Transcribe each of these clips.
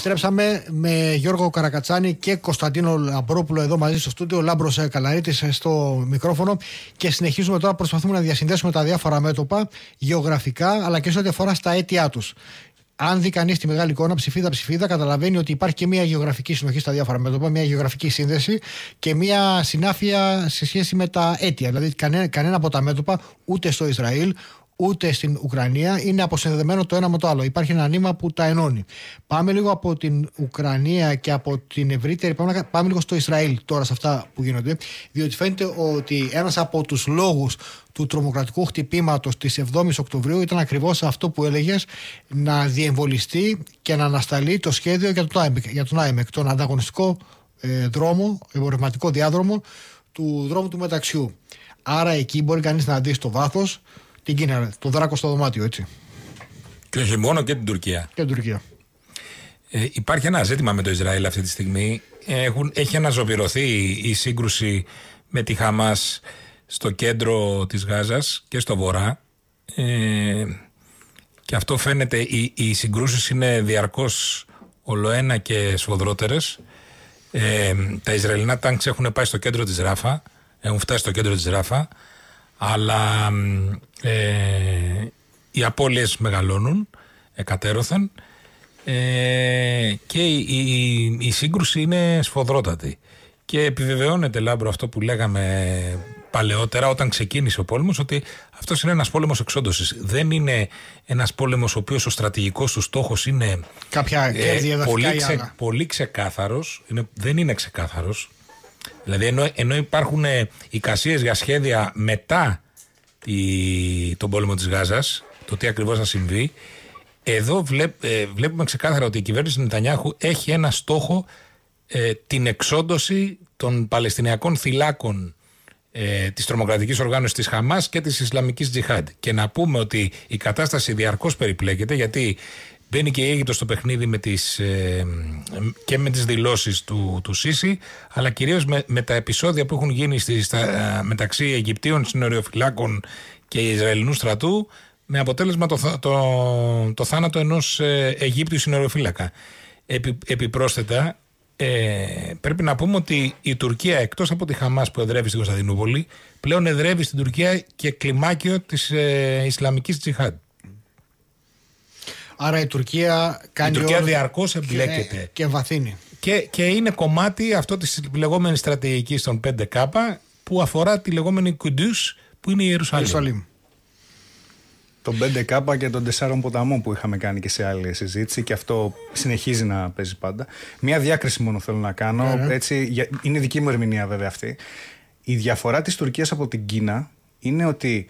Επιστρέψαμε με Γιώργο Καρακατσάνη και Κωνσταντίνο Λαμπρόπουλο εδώ μαζί στο στούντιο, Λάμπρος Καλαρίτης στο μικρόφωνο, και συνεχίζουμε τώρα, προσπαθούμε να διασυνδέσουμε τα διάφορα μέτωπα γεωγραφικά αλλά και σε ό,τι αφορά στα αίτια τους. Αν δει κανείς τη μεγάλη εικόνα, ψηφίδα, καταλαβαίνει ότι υπάρχει και μια γεωγραφική συνοχή στα διάφορα μέτωπα, μια γεωγραφική σύνδεση και μια συνάφεια σε σχέση με τα αίτια. Δηλαδή, κανένα από τα μέτωπα, ούτε στο Ισραήλ, ούτε στην Ουκρανία, είναι αποσυνδεδεμένο το ένα με το άλλο. Υπάρχει ένα νήμα που τα ενώνει. Πάμε λίγο από την Ουκρανία και από την ευρύτερη. Πάμε λίγο στο Ισραήλ τώρα, σε αυτά που γίνονται. Διότι φαίνεται ότι ένας από τους λόγους του τρομοκρατικού χτυπήματος της 7ης Οκτωβρίου ήταν ακριβώς αυτό που έλεγες, να διεμβολιστεί και να ανασταλεί το σχέδιο για τον ΆΕΜΕΚ, τον ανταγωνιστικό δρόμο, εμπορευματικό διάδρομο του δρόμου του μεταξιού. Άρα εκεί μπορεί κανείς να δει στο βάθος την Κίνα, τον δράκο στο δωμάτιο, έτσι. Και όχι μόνο, και την Τουρκία. Και την Τουρκία. Υπάρχει ένα ζήτημα με το Ισραήλ αυτή τη στιγμή. Έχει αναζωπηρωθεί η σύγκρουση με τη Χαμάς στο κέντρο της Γάζας και στο βορρά. Και αυτό φαίνεται, οι συγκρούσεις είναι διαρκώς ολοένα και σφοδρότερες. Τα Ισραηλινά τάγκς έχουν πάει στο κέντρο της Ράφα, έχουν φτάσει στο κέντρο της Ράφα, αλλά οι απώλειες μεγαλώνουν εκατέρωθεν, και η σύγκρουση είναι σφοδρότατη. Και επιβεβαιώνεται, Λάμπρο, αυτό που λέγαμε παλαιότερα όταν ξεκίνησε ο πόλεμος, ότι αυτός είναι ένας πόλεμος εξόντωσης. Δεν είναι ένας πόλεμος ο οποίος ο στρατηγικός του στόχος είναι κάποια πολύ ξεκάθαρος. Δεν είναι ξεκάθαρος. Δηλαδή ενώ υπάρχουν εικασίες για σχέδια μετά τον πόλεμο της Γάζας, το τι ακριβώς θα συμβεί, εδώ βλέπουμε ξεκάθαρα ότι η κυβέρνηση Νετανιάχου έχει ένα στόχο, την εξόντωση των Παλαιστινιακών θυλάκων της τρομοκρατικής οργάνωσης της Χαμάς και της Ισλαμικής Τζιχάντ. Και να πούμε ότι η κατάσταση διαρκώς περιπλέκεται, γιατί μπαίνει και η Αίγυπτος στο παιχνίδι και με τις δηλώσεις του Σίση, αλλά κυρίως με τα επεισόδια που έχουν γίνει μεταξύ Αιγυπτίων συνοριοφυλάκων και Ισραηλινού στρατού, με αποτέλεσμα το θάνατο ενός Αιγύπτιου συνοριοφύλακα. Επιπρόσθετα, πρέπει να πούμε ότι η Τουρκία, εκτός από τη Χαμάς που εδρεύει στην Κωνσταντινούπολη, πλέον εδρεύει στην Τουρκία και κλιμάκιο της Ισλαμικής Τζιχάντ. Άρα η Τουρκία διαρκώς εμπλέκεται και βαθύνει. Και είναι κομμάτι αυτό της λεγόμενης στρατηγικής των 5K, που αφορά τη λεγόμενη Κουντούς, που είναι η Ιερουσαλήμ. Τον 5K και των 4 ποταμών που είχαμε κάνει και σε άλλη συζήτηση, και αυτό συνεχίζει να παίζει πάντα. Μία διάκριση μόνο θέλω να κάνω, έτσι, είναι δική μου ερμηνεία βέβαια αυτή. Η διαφορά της Τουρκίας από την Κίνα είναι ότι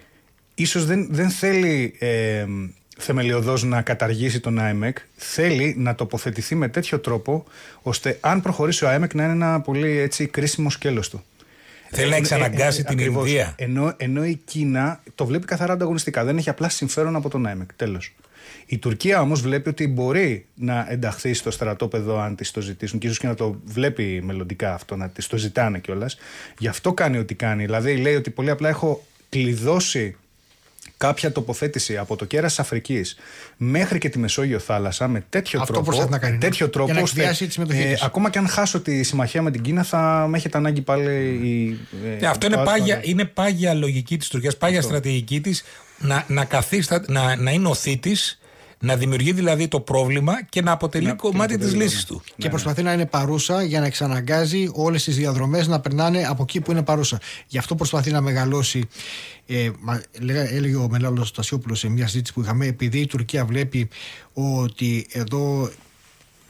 ίσως δεν θέλει θεμελιωδώς να καταργήσει τον ΆΕΜΕΚ, θέλει να τοποθετηθεί με τέτοιο τρόπο ώστε αν προχωρήσει ο ΆΕΜΕΚ να είναι ένα πολύ έτσι κρίσιμο σκέλος του. Θέλει να εξαναγκάσει την Ινδία. Ενώ η Κίνα το βλέπει καθαρά ανταγωνιστικά. Δεν έχει απλά συμφέρον από τον ΆΕΜΕΚ. Τέλος. Η Τουρκία όμως βλέπει ότι μπορεί να ενταχθεί στο στρατόπεδο αν της το ζητήσουν, και ίσως και να το βλέπει μελλοντικά αυτό, να της το ζητάνε κιόλας. Γι' αυτό κάνει ό,τι κάνει. Δηλαδή λέει ότι πολύ απλά έχω κλειδώσει κάποια τοποθέτηση από το κέρας της Αφρικής μέχρι και τη Μεσόγειο θάλασσα με τέτοιο τρόπο ώστε ακόμα και αν χάσω τη συμμαχία με την Κίνα θα με έχετε ανάγκη πάλι. Αυτό είναι πάγια λογική της Τουρκίας, πάγια στρατηγική της, να είναι ο θήτης, να δημιουργεί δηλαδή το πρόβλημα και να αποτελεί κομμάτι της λύσης του. Και προσπαθεί να είναι παρούσα για να εξαναγκάζει όλες τις διαδρομές να περνάνε από εκεί που είναι παρούσα. Γι' αυτό προσπαθεί να μεγαλώσει. Έλεγε ο Μελάλος Τασιόπουλος σε μια συζήτηση που είχαμε, επειδή η Τουρκία βλέπει ότι εδώ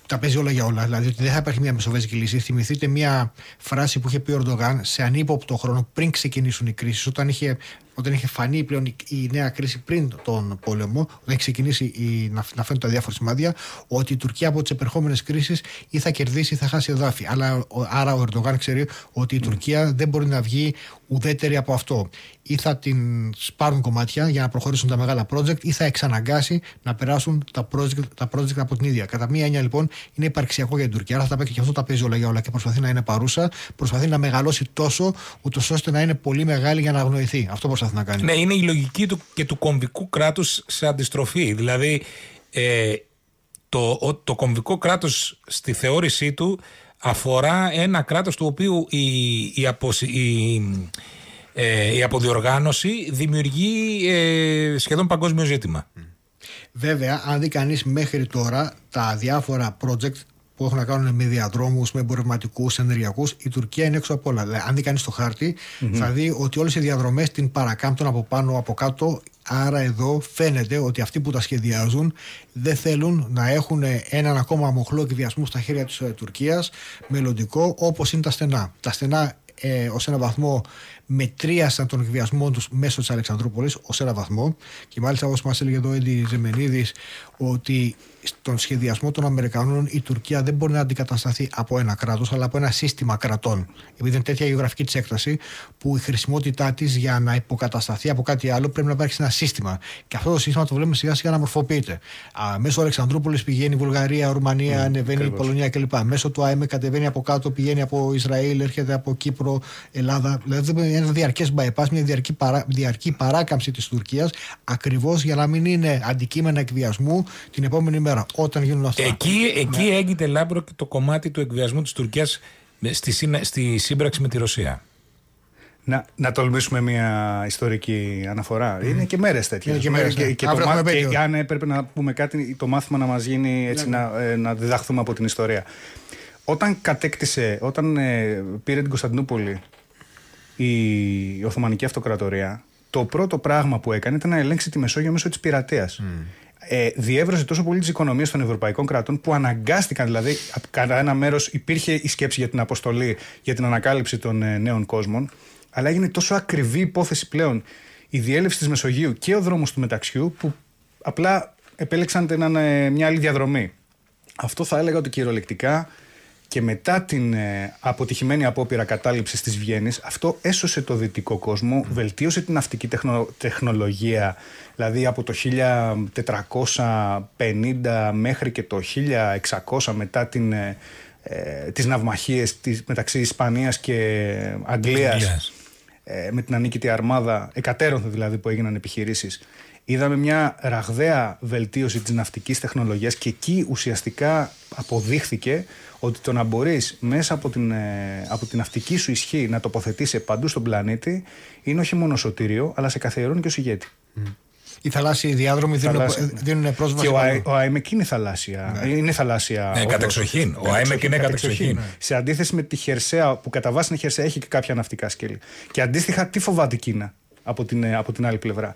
τα παίζει όλα για όλα, δηλαδή ότι δεν θα υπάρχει μια μεσοβέζικη λύση. Θυμηθείτε μια φράση που είχε πει ο Ερντογάν σε ανύποπτο χρόνο πριν ξεκινήσουν οι κρίσεις, όταν είχε φανεί πλέον η νέα κρίση πριν τον πόλεμο, όταν είχε ξεκινήσει να φαίνονται τα διάφορα σημάδια, ότι η Τουρκία από τις επερχόμενες κρίσεις ή θα κερδίσει ή θα χάσει εδάφη. Άρα ο Ερντογάν ξέρει ότι η Τουρκία δεν μπορεί να βγει ουδέτερη από αυτό. Ή θα την σπάρουν κομμάτια για να προχωρήσουν τα μεγάλα project, ή θα εξαναγκάσει να περάσουν τα project από την ίδια. Κατά μία έννοια λοιπόν είναι υπαρξιακό για την Τουρκία. Άρα θα τα και αυτό τα παίζει όλα για όλα και προσπαθεί να είναι παρούσα, προσπαθεί να μεγαλώσει τόσο, ούτως ώστε να είναι πολύ μεγάλη για να αγνοηθεί. Αυτό προσπαθεί να κάνει. Ναι, είναι η λογική του και του κομβικού κράτους σε αντιστροφή. Δηλαδή, το κομβικό κράτος στη θεώρησή του αφορά ένα κράτος του οποίου η αποδιοργάνωση δημιουργεί σχεδόν παγκόσμιο ζήτημα. Βέβαια, αν δει κανείς μέχρι τώρα τα διάφορα project που έχουν να κάνουν με διαδρόμους, με εμπορευματικούς, ενεργειακούς, η Τουρκία είναι έξω από όλα. Δηλαδή, αν δει κανείς το χάρτη, θα δει ότι όλες οι διαδρομές την παρακάμπτουν από πάνω, από κάτω. Άρα εδώ φαίνεται ότι αυτοί που τα σχεδιάζουν δεν θέλουν να έχουν έναν ακόμα μοχλό εκβιασμού στα χέρια της Τουρκίας, μελλοντικό, όπως είναι τα στενά. Τα στενά ως ένα βαθμό μετρίασαν τον εκβιασμό τους μέσω της Αλεξανδρούπολης ως ένα βαθμό, και μάλιστα όπως μας έλεγε εδώ ο Έντι Ζεμενίδης, ότι στον σχεδιασμό των Αμερικανών η Τουρκία δεν μπορεί να αντικατασταθεί από ένα κράτος, αλλά από ένα σύστημα κρατών, επειδή είναι τέτοια γεωγραφική της έκταση που η χρησιμότητά της για να υποκατασταθεί από κάτι άλλο πρέπει να υπάρχει ένα σύστημα, και αυτό το σύστημα το βλέπουμε σιγά σιγά να μορφοποιείται. Μέσω Αλεξανδρούπολης πηγαίνει η Βουλγαρία, Ρουμανία, ανεβαίνει η Πολωνία κλπ. Μέσω του ΑΕΜ κατεβαίνει από κάτω, πηγαίνει από Ισραήλ, έρχεται από Κύπρο, Ελλάδα. Δηλαδή ένα διαρκές bypass, μια διαρκή παράκαμψη της Τουρκίας, ακριβώς για να μην είναι αντικείμενα εκβιασμού την επόμενη μέρα, όταν γίνουν αυτά. Εκεί έγκυται, Λάμπρο, και το κομμάτι του εκβιασμού της Τουρκίας στη σύμπραξη με τη Ρωσία. Να τολμήσουμε μια ιστορική αναφορά. Είναι και μέρες τέτοιες. Και αν έπρεπε να πούμε κάτι, το μάθημα να μας γίνει έτσι, να διδαχθούμε από την ιστορία. Όταν πήρε την Κωνσταντινούπολη η Οθωμανική Αυτοκρατορία, το πρώτο πράγμα που έκανε ήταν να ελέγξει τη Μεσόγειο μέσω της πειρατείας. Διεύρωσε τόσο πολύ τις οικονομίες των ευρωπαϊκών κρατών που αναγκάστηκαν, δηλαδή, κατά ένα μέρος υπήρχε η σκέψη για την αποστολή, για την ανακάλυψη των νέων κόσμων, αλλά έγινε τόσο ακριβή υπόθεση πλέον η διέλευση της Μεσογείου και ο δρόμος του μεταξιού, που απλά επέλεξαν μια άλλη διαδρομή. Αυτό θα έλεγα ότι κυριολεκτικά, και μετά την αποτυχημένη απόπειρα κατάληψης της Βιέννης, αυτό έσωσε το δυτικό κόσμο, βελτίωσε την ναυτική τεχνολογία, δηλαδή από το 1450 μέχρι και το 1600, μετά τις ναυμαχίες μεταξύ Ισπανίας και Αγγλίας, με την ανίκητη αρμάδα, εκατέρωθεν δηλαδή που έγιναν επιχειρήσεις. Είδαμε μια ραγδαία βελτίωση της ναυτικής τεχνολογίας, και εκεί ουσιαστικά αποδείχθηκε ότι το να μπορείς μέσα από την ναυτική σου ισχύ να τοποθετήσει παντού στον πλανήτη είναι όχι μόνο σωτήριο, αλλά σε καθιερώνει και ως ηγέτη. Οι θαλάσσιοι διάδρομοι δίνουν πρόσβαση. Και ο ΑΕΜΕΚ είναι θαλάσσια. Είναι θαλάσσια. Κατεξοχήν. Ο ΑΕΜΕΚ είναι κατεξοχήν. Σε αντίθεση με τη χερσαία, που κατά βάση είναι χερσαία, έχει και κάποια ναυτικά σκέλη. Και αντίστοιχα, τι φοβάται η Κίνα από την άλλη πλευρά.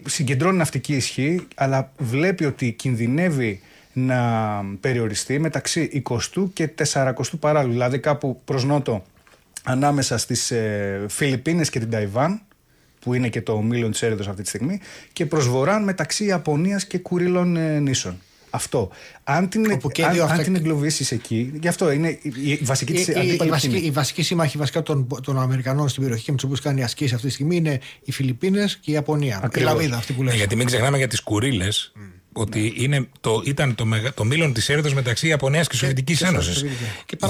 Συγκεντρώνει ναυτική ισχύ, αλλά βλέπει ότι κινδυνεύει να περιοριστεί μεταξύ 20ου και 40ου παράλληλου, δηλαδή κάπου προς νότο, ανάμεσα στις Φιλιππίνες και την Ταϊβάν, που είναι και το μήλον της έρηδος αυτή τη στιγμή, και προς βορράν μεταξύ Ιαπωνίας και Κουρίλων νήσων. Αυτό. Αν την εγκλωβίσεις εκεί, γι' αυτό είναι η βασική της αντίπαλη. Οι βασικοί σύμμαχοι βασικά των Αμερικανών στην περιοχή, και με τους οποίους κάνει ασκήσεις αυτή τη στιγμή, είναι οι Φιλιππίνες και η Ιαπωνία. Η Λαβίδα, αυτή που λέμε. Γιατί μην ξεχνάμε για τις Κουρίλες, ότι ήταν το μήλον της έρηδος μεταξύ Ιαπωνίας και Σοβιετικής Ένωσης.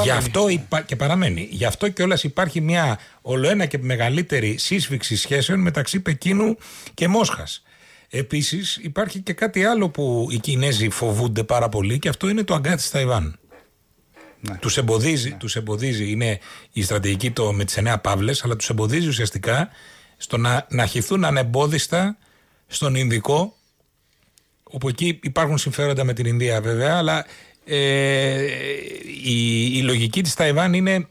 Γι' αυτό και παραμένει. Γι' αυτό κιόλας υπάρχει μια ολοένα και μεγαλύτερη σύσφυξη σχέσεων μεταξύ Πεκίνου και Μόσχας. Επίσης υπάρχει και κάτι άλλο που οι Κινέζοι φοβούνται πάρα πολύ, και αυτό είναι το αγκάθι της Ταϊβάν. Ναι. Τους εμποδίζει, είναι η στρατηγική με τις 9 παύλες, αλλά τους εμποδίζει ουσιαστικά στο να χυθούν ανεμπόδιστα στον Ινδικό, όπου εκεί υπάρχουν συμφέροντα με την Ινδία βέβαια, αλλά η λογική της Ταϊβάν είναι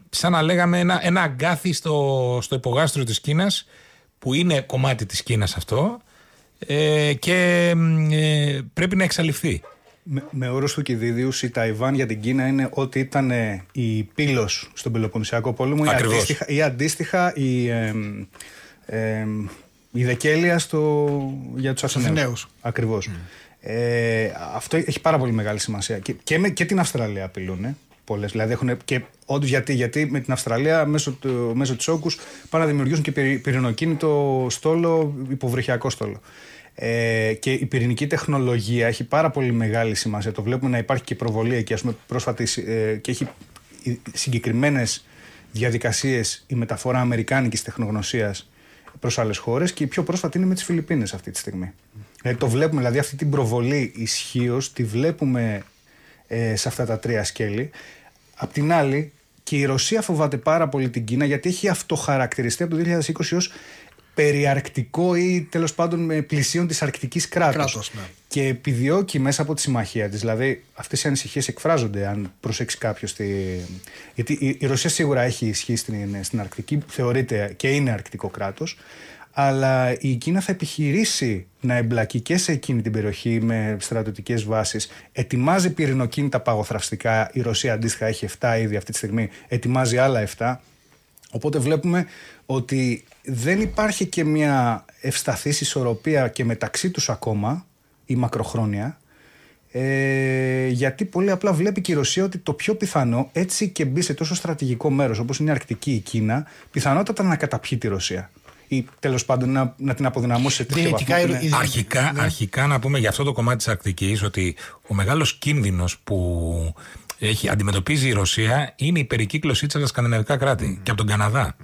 σαν να λέγαμε ένα αγκάθι στο υπογάστριο της Κίνας, που είναι κομμάτι της Κίνας αυτό, και πρέπει να εξαλειφθεί. Με όρους του Κηδίδιους, η Ταϊβάν για την Κίνα είναι ό,τι ήταν η πύλος στον Πελοποννησιακό πόλεμο, ή αντίστοιχα η Δεκέλεια για τους Αθηναίους. Ακριβώς. Αυτό έχει πάρα πολύ μεγάλη σημασία. Και την Αυστραλία απειλούν πολλές. Δηλαδή έχουν και όντως γιατί με την Αυστραλία μέσω της όγκους πάνε να δημιουργήσουν και πυρηνοκίνητο στόλο, υποβρυχιακό στόλο. Και η πυρηνική τεχνολογία έχει πάρα πολύ μεγάλη σημασία. Το βλέπουμε να υπάρχει και προβολή εκεί, ας πούμε, πρόσφατη, και έχει συγκεκριμένες διαδικασίες η μεταφορά αμερικάνικης τεχνογνωσίας προς άλλες χώρες, και η πιο πρόσφατη είναι με τις Φιλιππίνες αυτή τη στιγμή. Το βλέπουμε, δηλαδή αυτή την προβολή ισχύως τη βλέπουμε σε αυτά τα τρία σκέλη. Απ' την άλλη, και η Ρωσία φοβάται πάρα πολύ την Κίνα, γιατί έχει αυτοχαρακτηριστεί από το 2020 ως περιαρκτικό ή τέλος πάντων με πλησίον της αρκτικής κράτος. Ναι. Και επιδιώκει μέσα από τη συμμαχία της, δηλαδή αυτές οι ανησυχίες εκφράζονται, αν προσέξει κάποιος. Γιατί η Ρωσία σίγουρα έχει ισχύ στην Αρκτική, θεωρείται και είναι αρκτικό κράτος, αλλά η Κίνα θα επιχειρήσει να εμπλακεί και σε εκείνη την περιοχή με στρατιωτικές βάσεις. Ετοιμάζει πυρηνοκίνητα παγοθραυστικά. Η Ρωσία αντίστοιχα έχει 7 ήδη αυτή τη στιγμή, ετοιμάζει άλλα 7. Οπότε βλέπουμε ότι δεν υπάρχει και μια ευσταθής ισορροπία και μεταξύ τους ακόμα, η μακροχρόνια, γιατί πολύ απλά βλέπει και η Ρωσία ότι το πιο πιθανό, έτσι και μπει σε τόσο στρατηγικό μέρος όπως είναι η Αρκτική η Κίνα, πιθανότατα να καταπιεί τη Ρωσία. Ή τέλος πάντων να την αποδυναμώσει σε τέτοιο βαθμό. Αρχικά να πούμε για αυτό το κομμάτι της Αρκτικής ότι ο μεγάλος κίνδυνος που αντιμετωπίζει η Ρωσία είναι η περικύκλωσή της από τα σκανδιναβικά κράτη και από τον Καναδά.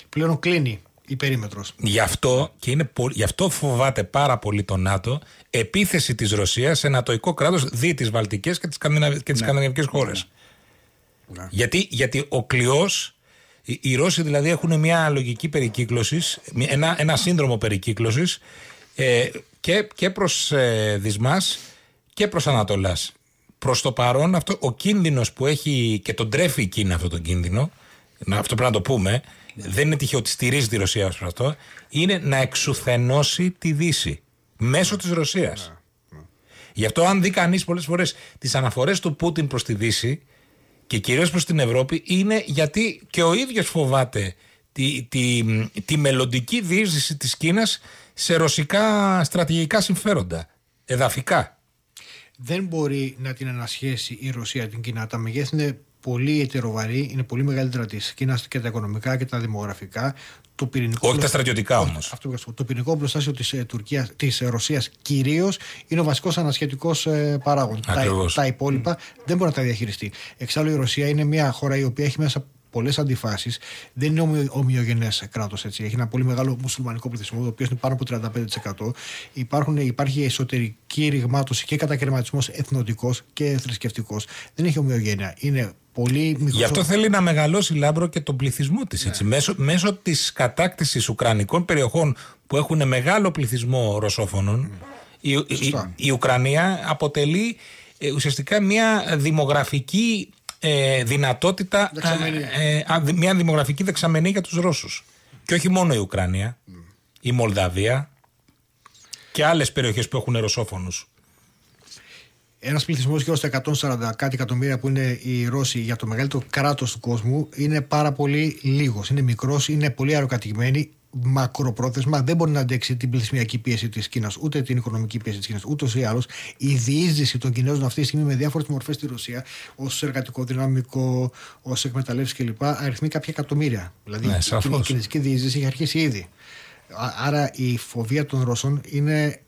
Πλέον κλείνει η περίμετρος. Γι' αυτό φοβάται πάρα πολύ το ΝΑΤΟ επίθεση της Ρωσίας σε νατοϊκό κράτος δι' τις Βαλτικές και τις σκανδιναβικές χώρες. Ναι. Γιατί ο κλειός, οι Ρώσοι δηλαδή έχουν μια λογική περικύκλωσης, ένα σύνδρομο περικύκλωσης και προς Δυσμάς και προς Ανατολάς. Προς το παρόν ο κίνδυνος που έχει και τον τρέφει η Κίνα αυτό τον κίνδυνο, αυτό πρέπει να το πούμε, δεν είναι τυχαίο ότι στηρίζει τη Ρωσία ως αυτό, είναι να εξουθενώσει τη Δύση μέσω της Ρωσίας. Γι' αυτό αν δει κανείς πολλές φορές τις αναφορές του Πούτιν προς τη Δύση και κυρίως προς την Ευρώπη, είναι γιατί και ο ίδιος φοβάται τη μελλοντική διείσδυση της Κίνας σε ρωσικά στρατηγικά συμφέροντα, εδαφικά. Δεν μπορεί να την ανασχέσει η Ρωσία την Κίνα. Τα μεγέθη είναι πολύ ετεροβαρή, είναι πολύ μεγαλύτερα της Κίνας και τα οικονομικά και τα δημογραφικά. Όχι τα στρατιωτικά όμως. Το πυρηνικό προστάσιο της Ρωσίας κυρίως είναι ο βασικός ανασχετικός παράγον. Τα υπόλοιπα δεν μπορεί να τα διαχειριστεί. Εξάλλου η Ρωσία είναι μια χώρα η οποία έχει μέσα πολλές αντιφάσεις. Δεν είναι ομοιογενές κράτος. Έχει ένα πολύ μεγάλο μουσουλμανικό πληθυσμό, το οποίο είναι πάνω από 35%. Υπάρχει εσωτερική ρηγμάτωση και κατακαιρματισμός εθνοτικός και θρησκευτικός. Δεν έχει ομοιογένεια. Είναι πολύ μικρό. Γι' αυτό θέλει να μεγαλώσει, Λάμπρο, και τον πληθυσμό της. Μέσω της κατάκτησης ουκρανικών περιοχών που έχουν μεγάλο πληθυσμό ρωσόφωνων, η Ουκρανία αποτελεί ουσιαστικά μια δημογραφική δυνατότητα, μια δημογραφική δεξαμενή για τους Ρώσους. Και όχι μόνο η Ουκρανία, η Μολδαβία και άλλες περιοχές που έχουν ρωσόφωνους. Ένας πληθυσμός γύρω στα 140 κάτι εκατομμύρια που είναι οι Ρώσοι για το μεγαλύτερο κράτος του κόσμου είναι πάρα πολύ λίγος. Είναι μικρός, είναι πολύ αεροκατοικημένοι. Μακροπρόθεσμα δεν μπορεί να αντέξει την πληθυσμιακή πίεση της Κίνας, ούτε την οικονομική πίεση της Κίνας, ούτως ή άλλως. Η διείσδυση των Κινέζων αυτή τη στιγμή με διάφορες μορφές στη Ρωσία, ως εργατικό δυναμικό, ως εκμεταλλεύσεις κλπ., αριθμεί κάποια εκατομμύρια. Δηλαδή η κινέζικη διείσδυση έχει αρχίσει ήδη. Άρα η φοβία των Ρώσων είναι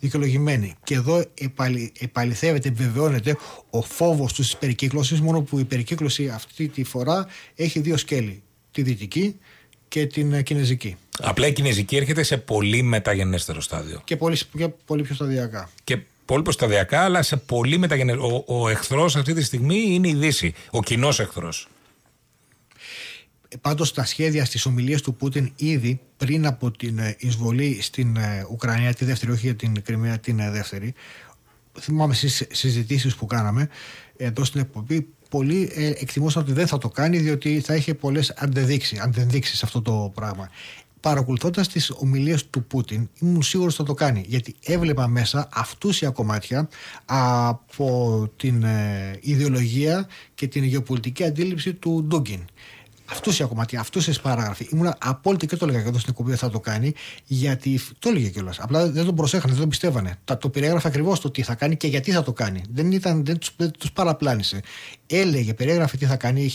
δικαιολογημένη. Και εδώ επαληθεύεται, επιβεβαιώνεται ο φόβος τους της περικύκλωσης, μόνο που η περικύκλωση αυτή τη φορά έχει δύο σκέλη. Τη δυτική και την κινέζικη. Απλά η κινέζικη έρχεται σε πολύ μεταγενέστερο στάδιο. Και πολύ πιο σταδιακά. Και πολύ πιο σταδιακά, αλλά σε πολύ μεταγενέστερο. Ο εχθρός αυτή τη στιγμή είναι η Δύση. Ο κοινός εχθρός. Πάντως τα σχέδια στις ομιλίες του Πούτιν ήδη πριν από την εισβολή στην Ουκρανία, τη δεύτερη, όχι για την Κριμαία, την δεύτερη, θυμάμαι στις συζητήσεις που κάναμε εδώ στην εκπομπή, πολλοί εκτιμούσαν ότι δεν θα το κάνει διότι θα είχε πολλές αντεδείξεις αυτό το πράγμα. Παρακολουθώντας τις ομιλίες του Πούτιν, ήμουν σίγουρος ότι θα το κάνει, γιατί έβλεπα μέσα αυτούσια κομμάτια από την ιδεολογία και την γεωπολιτική αντίληψη του Ντούγκιν. Αυτούσια κομμάτια, αυτούσιες παράγραφοι. Ήμουν απόλυτα και το έλεγα εδώ στην εκπομπή ότι θα το κάνει, γιατί το έλεγε κιόλας. Απλά δεν τον προσέχανε, δεν τον πιστεύανε. Το περιέγραφε ακριβώς το τι θα κάνει και γιατί θα το κάνει. Δεν τους παραπλάνησε. Έλεγε, περιέγραφε τι θα κάνει,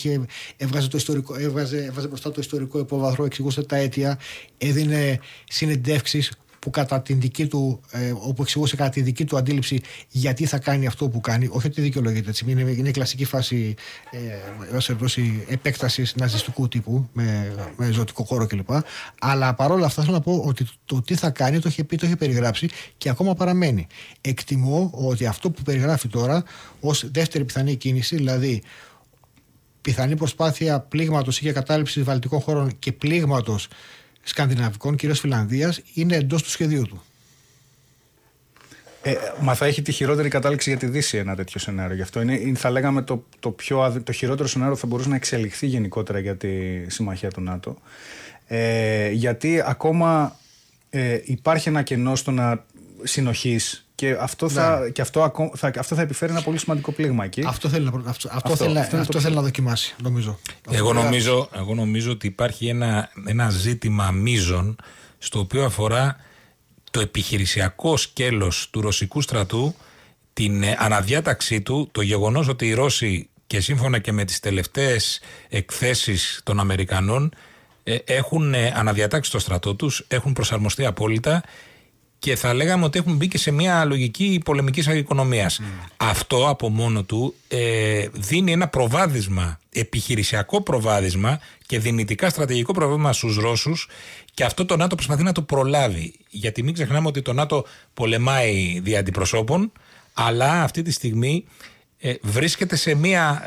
έβγαζε μπροστά το ιστορικό υπόβαθρο, εξηγούσε τα αίτια, έδινε συνεντεύξεις που κατά την δική του, όπου εξηγούσε κατά τη δική του αντίληψη γιατί θα κάνει αυτό που κάνει. Όχι ότι δικαιολογείται έτσι. Είναι η κλασική φάση επέκτασης ναζιστικού τύπου με ζωτικό χώρο κλπ. Αλλά παρόλα αυτά θέλω να πω ότι το τι θα κάνει το είχε πει, το είχε περιγράψει και ακόμα παραμένει. Εκτιμώ ότι αυτό που περιγράφει τώρα ως δεύτερη πιθανή κίνηση, δηλαδή πιθανή προσπάθεια πλήγματος ή για κατάληψη βαλτικών χώρων και πλήγματος σκανδιναβικών, κυρίως Φιλανδίας, είναι εντός του σχεδίου του. Μα θα έχει τη χειρότερη κατάληξη για τη Δύση ένα τέτοιο σενάριο. Γι' αυτό θα λέγαμε το χειρότερο σενάριο θα μπορούσε να εξελιχθεί γενικότερα για τη συμμαχία του ΝΑΤΟ. Γιατί ακόμα υπάρχει ένα κενό στο να συνοχής και αυτό θα επιφέρει ένα πολύ σημαντικό πλήγμα εκεί. Αυτό θέλει να δοκιμάσει, νομίζω. Εγώ νομίζω ότι υπάρχει ένα ζήτημα μείζον στο οποίο αφορά το επιχειρησιακό σκέλος του ρωσικού στρατού, την αναδιάταξή του, το γεγονός ότι οι Ρώσοι, και σύμφωνα και με τις τελευταίες εκθέσεις των Αμερικανών, έχουν αναδιατάξει το στρατό τους, έχουν προσαρμοστεί απόλυτα και θα λέγαμε ότι έχουν μπει και σε μια λογική πολεμικής οικονομίας. Αυτό από μόνο του δίνει ένα προβάδισμα, επιχειρησιακό προβάδισμα και δυνητικά στρατηγικό προβάδισμα στους Ρώσους, και αυτό το ΝΑΤΟ προσπαθεί να το προλάβει. Γιατί μην ξεχνάμε ότι το ΝΑΤΟ πολεμάει δια αντιπροσώπων, αλλά αυτή τη στιγμή βρίσκεται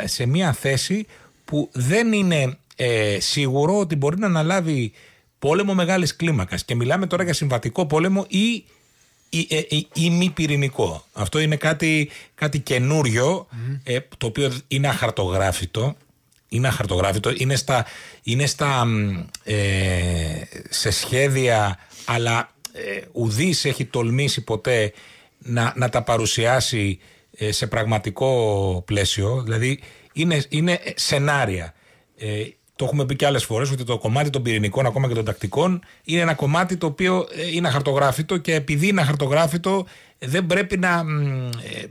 σε μια θέση που δεν είναι σίγουρο ότι μπορεί να αναλάβει πόλεμο μεγάλης κλίμακας. Και μιλάμε τώρα για συμβατικό πόλεμο ή μη πυρηνικό. Αυτό είναι κάτι καινούριο, το οποίο είναι αχαρτογράφητο. Είναι σε σχέδια, αλλά ουδής έχει τολμήσει ποτέ να τα παρουσιάσει σε πραγματικό πλαίσιο. Δηλαδή είναι σενάρια. Το έχουμε πει και άλλες φορές ότι το κομμάτι των πυρηνικών, ακόμα και των τακτικών, είναι ένα κομμάτι το οποίο είναι αχαρτογράφητο, και επειδή είναι αχαρτογράφητο δεν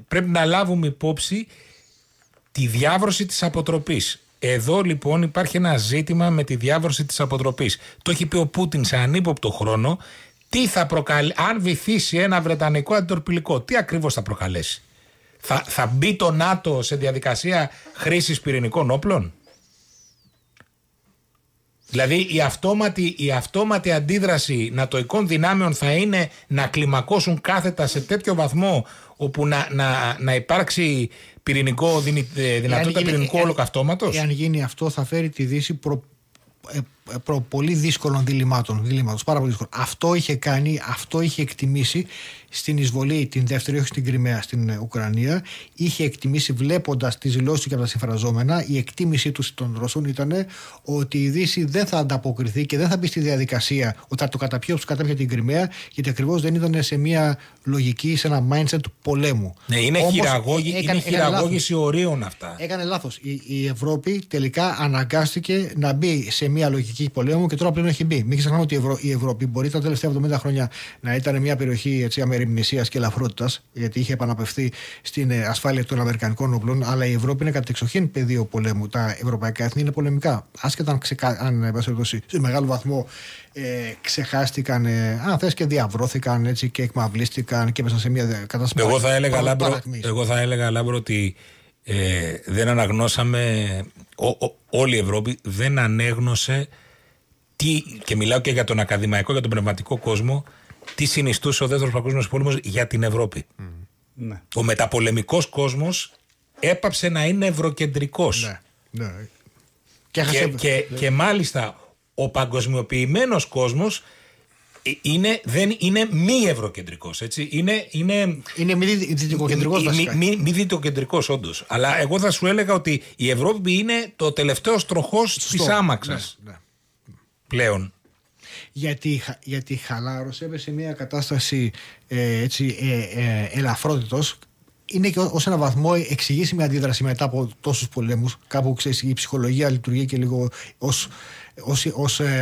πρέπει να λάβουμε υπόψη τη διάβρωση της αποτροπής. Εδώ λοιπόν υπάρχει ένα ζήτημα με τη διάβρωση της αποτροπής. Το έχει πει ο Πούτιν σε ανύποπτο χρόνο. Τι θα αν βυθίσει ένα βρετανικό αντιτορπιλικό, τι ακριβώς θα προκαλέσει? Θα μπει το ΝΑΤΟ σε διαδικασία χρήσης πυρηνικών όπλων? Δηλαδή η αυτόματη αντίδραση νατοικών δυνάμεων θα είναι να κλιμακώσουν κάθετα σε τέτοιο βαθμό όπου να υπάρξει δυνατότητα πυρηνικού ολοκαυτώματος? Εάν γίνει αυτό θα φέρει τη Δύση πολύ δύσκολων διλήμματος, πάρα πολύ δύσκολο. Αυτό είχε εκτιμήσει στην εισβολή την δεύτερη, όχι στην Κριμαία, στην Ουκρανία. Είχε εκτιμήσει, βλέποντας τις δηλώσεις του και από τα συμφραζόμενα, η εκτίμησή του των Ρώσων ήταν ότι η Δύση δεν θα ανταποκριθεί και δεν θα μπει στη διαδικασία ότι θα το καταπιεί όπως κατάπιε την Κριμαία, γιατί ακριβώς δεν ήταν σε μια λογική, σε ένα mindset του πολέμου. Ναι, είναι χειραγώγηση ορίων αυτά. Έκανε λάθος. Η Ευρώπη τελικά αναγκάστηκε να μπει σε μια λογική πολέμου και τώρα πλέον έχει μπει. Μην ξεχνάμε ότι η Ευρώπη μπορεί τα τελευταία 70 χρόνια να ήταν μια περιοχή αμεριμνησίας και ελαφρότητας, γιατί είχε επαναπευθεί στην ασφάλεια των αμερικανικών όπλων, αλλά η Ευρώπη είναι κατεξοχήν πεδίο πολέμου. Τα ευρωπαϊκά έθνη είναι πολεμικά. Άσχετα αν σε μεγάλο βαθμό ξεχάστηκαν, αν θες, και διαβρώθηκαν έτσι, και εκμαυλίστηκαν και μέσα σε μια κατάσταση. Εγώ θα έλεγα, Λάμπρο, ότι δεν αναγνώσαμε, όλη η Ευρώπη δεν ανέγνωσε και μιλάω και για τον ακαδημαϊκό, για τον πνευματικό κόσμο, τι συνιστούσε ο Δεύτερος Παγκόσμιος Πόλεμος για την Ευρώπη. Ναι. Ο μεταπολεμικός κόσμος έπαψε να είναι ευρωκεντρικός. Ναι. Και μάλιστα ο παγκοσμιοποιημένος κόσμος είναι μη ευρωκεντρικός. Έτσι. Είναι μη δυτικοκεντρικός βασικά. Μη δυτικοκεντρικός όντως. Αλλά εγώ θα σου έλεγα ότι η Ευρώπη είναι το τελευταίο τροχός της άμαξας. Ναι. Πλέον. Γιατί χαλάρωσε σε μια κατάσταση ελαφρότητος. Είναι και ως ένα βαθμό εξηγήσιμη αντίδραση μετά από τόσους πολέμους. Κάπου, ξέρεις, η ψυχολογία λειτουργεί και λίγο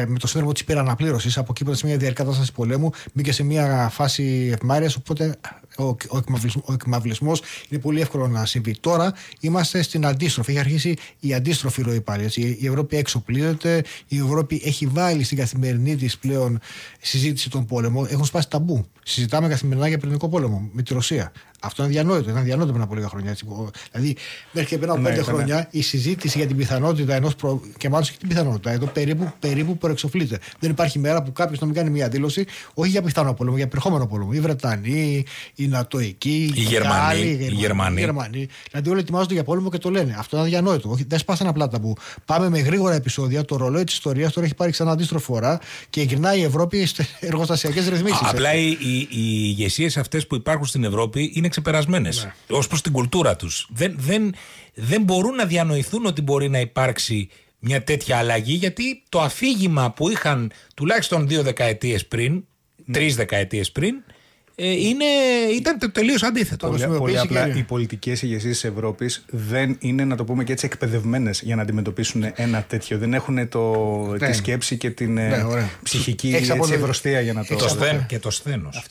με το σύνδρομο της υπεραναπλήρωσης. Από εκεί που σε μια διαρκή κατάσταση πολέμου μπήκε σε μια φάση ευμάρειας, οπότε ο εκμαυλισμός είναι πολύ εύκολο να συμβεί. Τώρα είμαστε στην αντίστροφη. Έχει αρχίσει η αντίστροφη ροή πάλι. Έτσι. Η Ευρώπη εξοπλίζεται, η Ευρώπη έχει βάλει στην καθημερινή της πλέον συζήτηση τον πόλεμο. Έχουν σπάσει ταμπού. Συζητάμε καθημερινά για πυρηνικό πόλεμο με τη Ρωσία. Αυτό είναι αδιανόητο. Είναι αδιανόητο πριν από λίγα χρόνια. Έτσι. Δηλαδή, μέχρι και πριν από 5 χρόνια η συζήτηση για την πιθανότητα ενός και μάλλον και την πιθανότητα εδώ περίπου προεξοφλείται. Δεν υπάρχει μέρα που κάποιος να μην κάνει μια δήλωση, όχι για πιθανό πόλεμο, για επερχόμενο πόλεμο. Οι Βρετανοί, οι Νατοικοί, οι Γερμανοί. Δηλαδή, όλοι ετοιμάζονται για πόλεμο και το λένε. Αυτό είναι αδιανόητο. Όχι, δεν σπάσανε απλά ταμπού. Πάμε με γρήγορα επεισόδια. Το ρολόι της ιστορίας τώρα έχει πάρει ξανά αντίστροφη φορά και γυρνάει η Ευρώπη σε εργοστασιακές ρυθμίσεις. Απλά οι ηγεσίες αυτές που υπάρχουν στην Ευρώπη είναι ξεπερασμένες ως προς την κουλτούρα τους. Δεν μπορούν να διανοηθούν ότι μπορεί να υπάρξει μια τέτοια αλλαγή, γιατί το αφήγημα που είχαν τουλάχιστον 2 δεκαετίες πριν, 3 δεκαετίες πριν, ήταν τελείως αντίθετο. Πολύ απλά οι πολιτικές ηγεσίες της Ευρώπης δεν είναι, να το πούμε και έτσι, εκπαιδευμένες για να αντιμετωπίσουν ένα τέτοιο. Δεν έχουν τη σκέψη και την ψυχική ευρωστία για να το... Και το σθένος.